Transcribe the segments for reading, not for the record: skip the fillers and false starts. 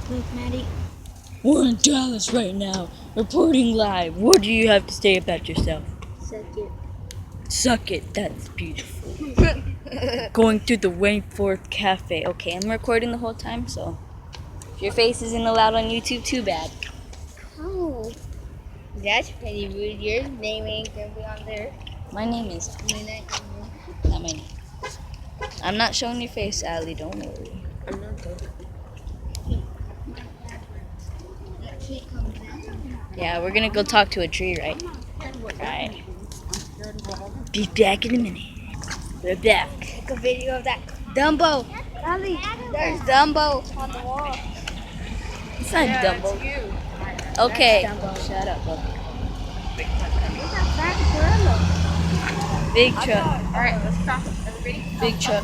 Look, Maddie. We're in Dallas right now, reporting live. What do you have to say about yourself? Suck it. Suck it, that's beautiful. Going through the Rainforest Cafe. Okay, I'm recording the whole time, so if your face isn't allowed on YouTube, too bad. Oh. That's pretty rude. Your name ain't gonna be on there. My name is not my name. I'm not showing your face, Allie, don't worry. I'm not going. Yeah, we're gonna go talk to a tree, right? Right. Be back in a minute. We're back. Take a video of that Dumbo. Ellie, there's Dumbo on the wall. It's not Dumbo. It's you. Okay. That's Dumbo. Shut up, Bubba. What's that fat gorilla? Big truck. Alright, let's cross it. Everybody? Big truck.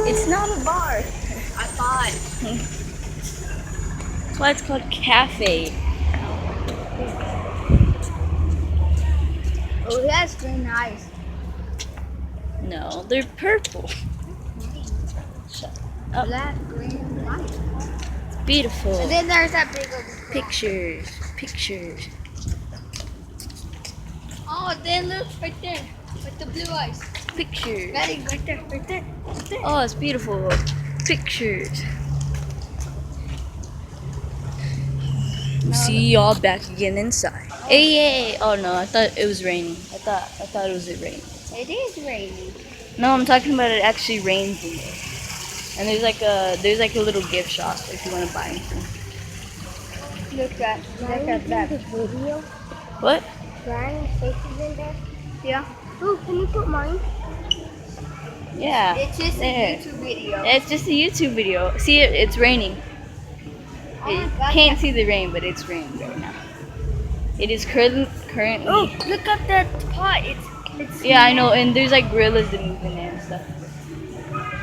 It's not a bar. I thought. That's why it's called cafe. Oh, that's green eyes. No, they're purple. Shut up. Black, green, white. It's beautiful. And then there's that big old Pictures. Pictures. Oh, then look right there with the blue eyes. Pictures. Maddie, right there, right there, right there. Oh, it's beautiful. Pictures. See y'all back again inside. Hey. Oh no, I thought it was raining. I thought it was raining. It is raining. No, I'm talking about it actually rains in there. And there's like a little gift shop if you want to buy anything. Look at that video. What? Ryan's face is in there. Yeah. Oh, can you put mine? Yeah. It's just there. a YouTube video. It's just a YouTube video. See, it's raining. Oh You my God, can't see the rain, but it's raining right now. It is currently. Oh, look at that pot. It's Yeah, I know, and there's like gorillas that move in there and stuff.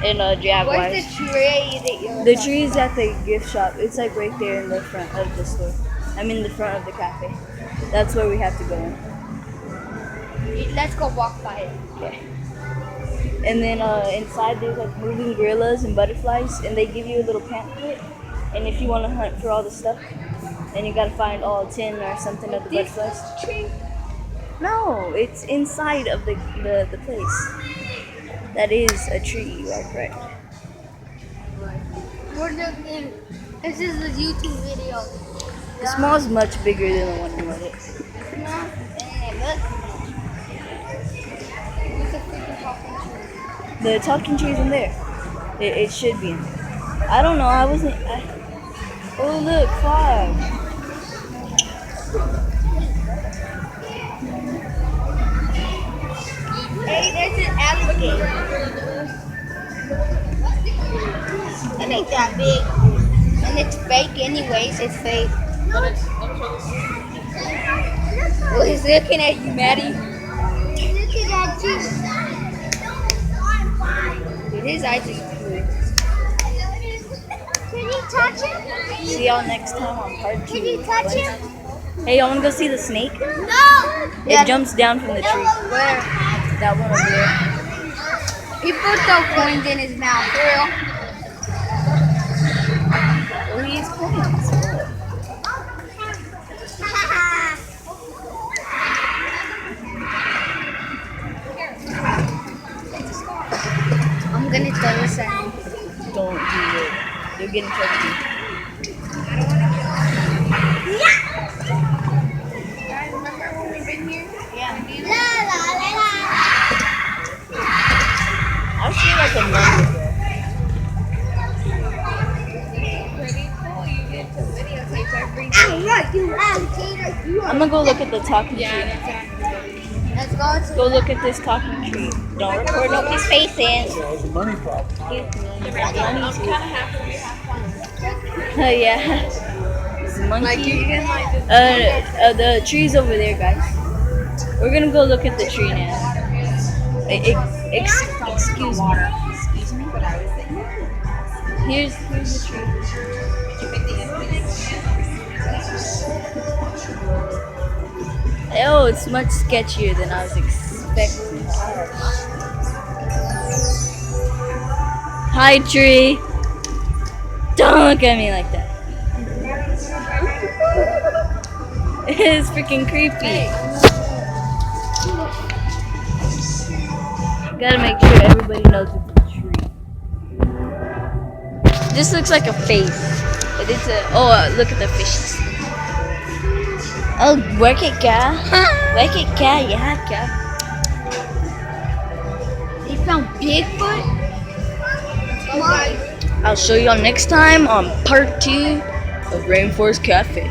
And jaguars. Where's the tree that you're The tree is at the gift shop. It's like right there in the front of the store. I mean, the front of the cafe. That's where we have to go in. Let's go walk by it. Okay. And then inside there's like moving gorillas and butterflies, and they give you a little pamphlet. And if you want to hunt for all the stuff, then you gotta find all 10 or something of the butterflies. Tree. No, it's inside of the place. That is a tree, you are correct. We're looking. This is a YouTube video. The small is much bigger than the one you wanted. No. And look. There's a freaking talking tree. The talking tree's in there. It should be in there. I don't know, oh look, fog. Hey, there's an alligator. It ain't that big. And it's fake anyways. It's fake. Oh, he's looking at you, Maddie. Looking at you. Dude, his eyes is blue. Can you touch him? See y'all next time on part 2. Can you touch him? Hey, y'all wanna go see the snake? No! It jumps down from the tree. Where? That one over there. He put those coins in his mouth, for real. Well, he is coins. I'm gonna throw this at him. Don't do it. You'll get in trouble. Guys, remember when we've been here? Yeah. La la la I'll see like a month ago. Pretty cool. You get to videotape everything. You alligator. I'm gonna go look at the talking tree. Let's go to Go look at this talking tree. Don't record nobody's faces. So it's a money problem. Money's here. Yeah. It's a monkey. The tree's over there, guys. We're gonna go look at the tree now. Excuse me. Excuse me. Here's the tree. Oh, it's much sketchier than I was expecting. Hi, tree. Don't look at me like that. It's freaking creepy. Gotta make sure everybody knows it's a tree. This looks like a face. But it's a. Oh, look at the fishes. Oh, work it, girl. Work it, girl. Yeah, girl. They found Bigfoot? I'll show y'all next time on part 2 of Rainforest Catfish.